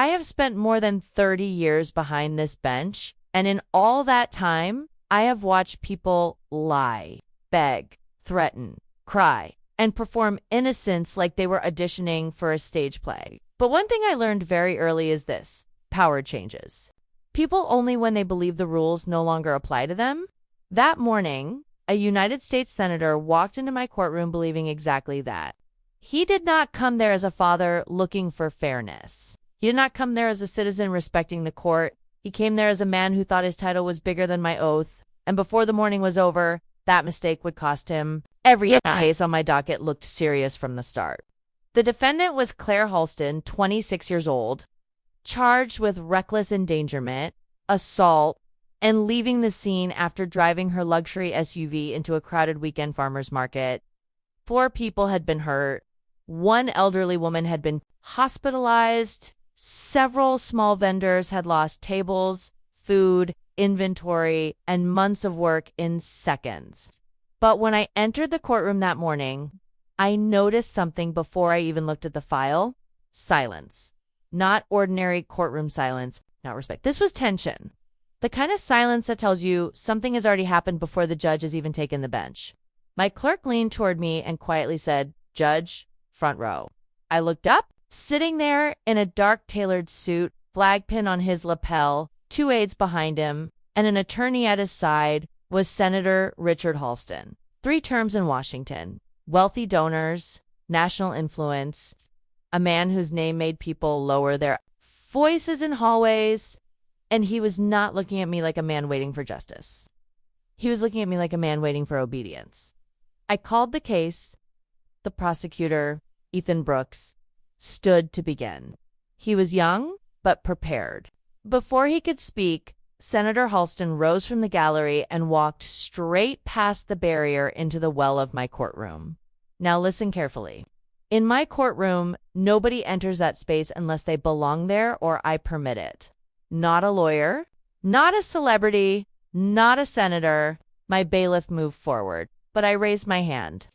I have spent more than 30 years behind this bench, and in all that time, I have watched people lie, beg, threaten, cry, and perform innocence like they were auditioning for a stage play. But one thing I learned very early is this: power changes. People only when they believe the rules no longer apply to them. That morning, a United States Senator walked into my courtroom believing exactly that. He did not come there as a father looking for fairness. He did not come there as a citizen respecting the court. He came there as a man who thought his title was bigger than my oath, and before the morning was over, that mistake would cost him. Every case on my docket looked serious from the start. The defendant was Claire Halston, 26 years old, charged with reckless endangerment, assault, and leaving the scene after driving her luxury SUV into a crowded weekend farmer's market. 4 people had been hurt. 1 elderly woman had been hospitalized. Several small vendors had lost tables, food, inventory, and months of work in seconds. But when I entered the courtroom that morning, I noticed something before I even looked at the file. Silence. Not ordinary courtroom silence, not respect. This was tension. The kind of silence that tells you something has already happened before the judge has even taken the bench. My clerk leaned toward me and quietly said, "Judge, front row." I looked up. Sitting there in a dark tailored suit, flag pin on his lapel, 2 aides behind him, and an attorney at his side was Senator Richard Halston. 3 terms in Washington, wealthy donors, national influence, a man whose name made people lower their voices in hallways, and he was not looking at me like a man waiting for justice. He was looking at me like a man waiting for obedience. I called the case. The prosecutor, Ethan Brooks, stood to begin. He was young, but prepared. Before he could speak, Senator Halston rose from the gallery and walked straight past the barrier into the well of my courtroom. Now listen carefully. In my courtroom, nobody enters that space unless they belong there or I permit it. Not a lawyer, not a celebrity, not a senator. My bailiff moved forward, but I raised my hand.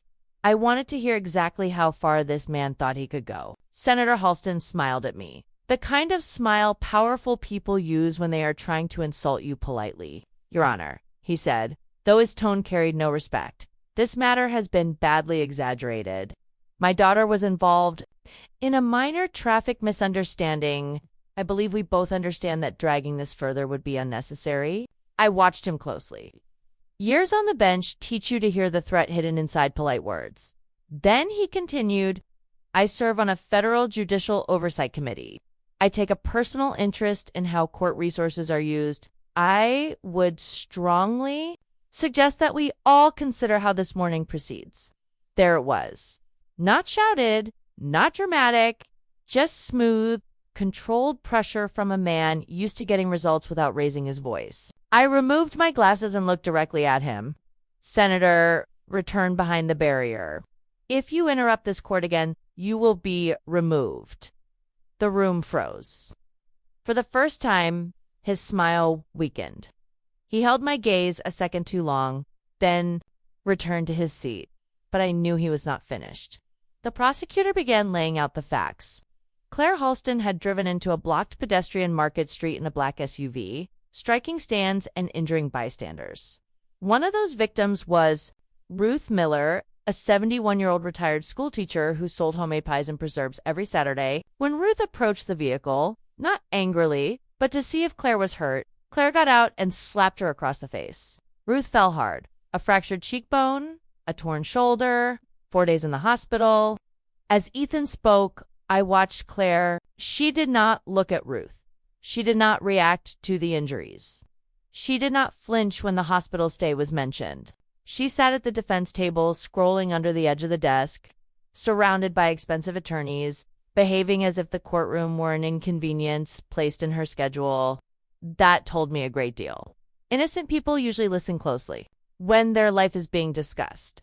I wanted to hear exactly how far this man thought he could go. Senator Halston smiled at me. The kind of smile powerful people use when they are trying to insult you politely. "Your Honor," he said, though his tone carried no respect, "this matter has been badly exaggerated. My daughter was involved in a minor traffic misunderstanding. I believe we both understand that dragging this further would be unnecessary." I watched him closely. Years on the bench teach you to hear the threat hidden inside polite words. Then he continued, "I serve on a federal judicial oversight committee. I take a personal interest in how court resources are used. I would strongly suggest that we all consider how this morning proceeds." There it was. Not shouted, not dramatic, just smooth, controlled pressure from a man used to getting results without raising his voice. I removed my glasses and looked directly at him. "Senator, return behind the barrier. If you interrupt this court again, you will be removed." The room froze. For the first time, his smile weakened. He held my gaze a second too long, then returned to his seat. But I knew he was not finished. The prosecutor began laying out the facts. Claire Halston had driven into a blocked pedestrian Market Street in a black SUV, striking stands and injuring bystanders. One of those victims was Ruth Miller, a 71-year-old retired schoolteacher who sold homemade pies and preserves every Saturday. When Ruth approached the vehicle, not angrily, but to see if Claire was hurt, Claire got out and slapped her across the face. Ruth fell hard. A fractured cheekbone, a torn shoulder, 4 days in the hospital. As Ethan spoke, I watched Claire. She did not look at Ruth. She did not react to the injuries. She did not flinch when the hospital stay was mentioned. She sat at the defense table, scrolling under the edge of the desk, surrounded by expensive attorneys, behaving as if the courtroom were an inconvenience placed in her schedule. That told me a great deal. Innocent people usually listen closely when their life is being discussed.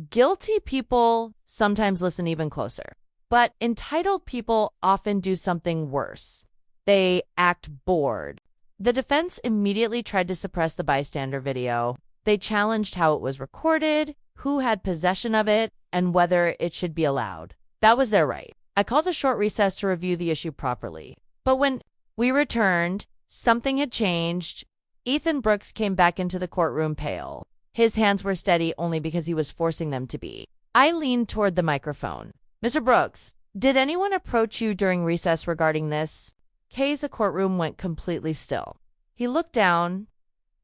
Guilty people sometimes listen even closer. But entitled people often do something worse. They act bored. The defense immediately tried to suppress the bystander video. They challenged how it was recorded, who had possession of it, and whether it should be allowed. That was their right. I called a short recess to review the issue properly. But when we returned, something had changed. Ethan Brooks came back into the courtroom pale. His hands were steady only because he was forcing them to be. I leaned toward the microphone. Mr. Brooks, did anyone approach you during recess regarding this? The courtroom went completely still. He looked down.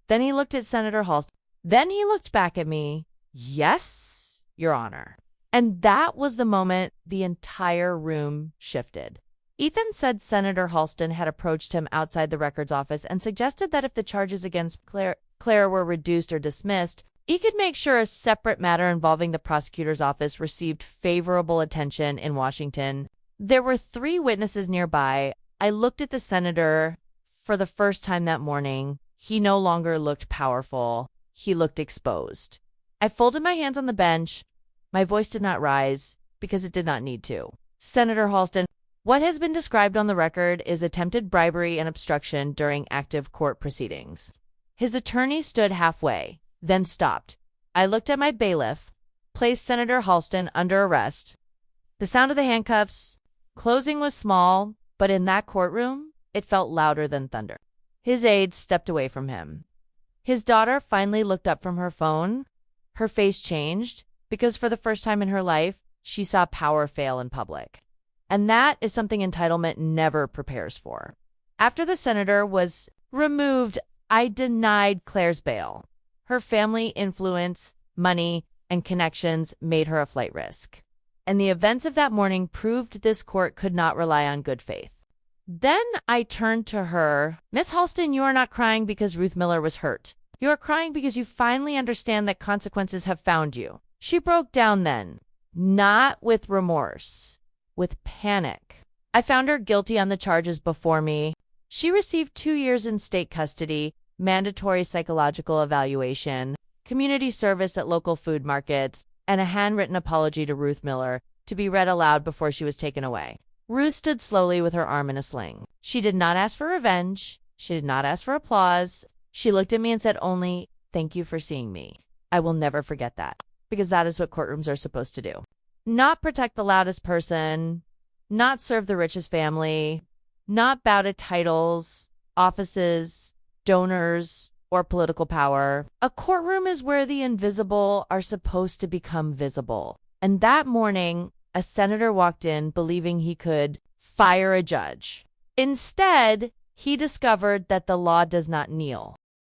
Then he looked at Senator Halston. Then he looked back at me. Yes, Your Honor. And that was the moment the entire room shifted. Ethan said Senator Halston had approached him outside the records office and suggested that if the charges against Claire were reduced or dismissed, he could make sure a separate matter involving the prosecutor's office received favorable attention in Washington. There were 3 witnesses nearby. I looked at the senator for the first time that morning. He no longer looked powerful. He looked exposed. I folded my hands on the bench. My voice did not rise because it did not need to. Senator Halston, what has been described on the record is attempted bribery and obstruction during active court proceedings. His attorney stood halfway, then stopped. I looked at my bailiff, placed Senator Halston under arrest. The sound of the handcuffs closing was small, but in that courtroom, it felt louder than thunder. His aide stepped away from him. His daughter finally looked up from her phone. Her face changed because for the first time in her life, she saw power fail in public. And that is something entitlement never prepares for. After the senator was removed, I denied Claire's bail. Her family influence, money, and connections made her a flight risk. And the events of that morning proved this court could not rely on good faith. Then I turned to her. Miss Halston, you are not crying because Ruth Miller was hurt. You are crying because you finally understand that consequences have found you. She broke down then, not with remorse, with panic. I found her guilty on the charges before me. She received 2 years in state custody, mandatory psychological evaluation, community service at local food markets, and a handwritten apology to Ruth Miller to be read aloud before she was taken away. Ruth stood slowly with her arm in a sling. She did not ask for revenge. She did not ask for applause. She looked at me and said only, "Thank you for seeing me. I will never forget that," because that is what courtrooms are supposed to do. Not protect the loudest person, not serve the richest family, not bow to titles, offices, donors, or political power. A courtroom is where the invisible are supposed to become visible. And that morning, a senator walked in believing he could fire a judge. Instead, he discovered that the law does not kneel.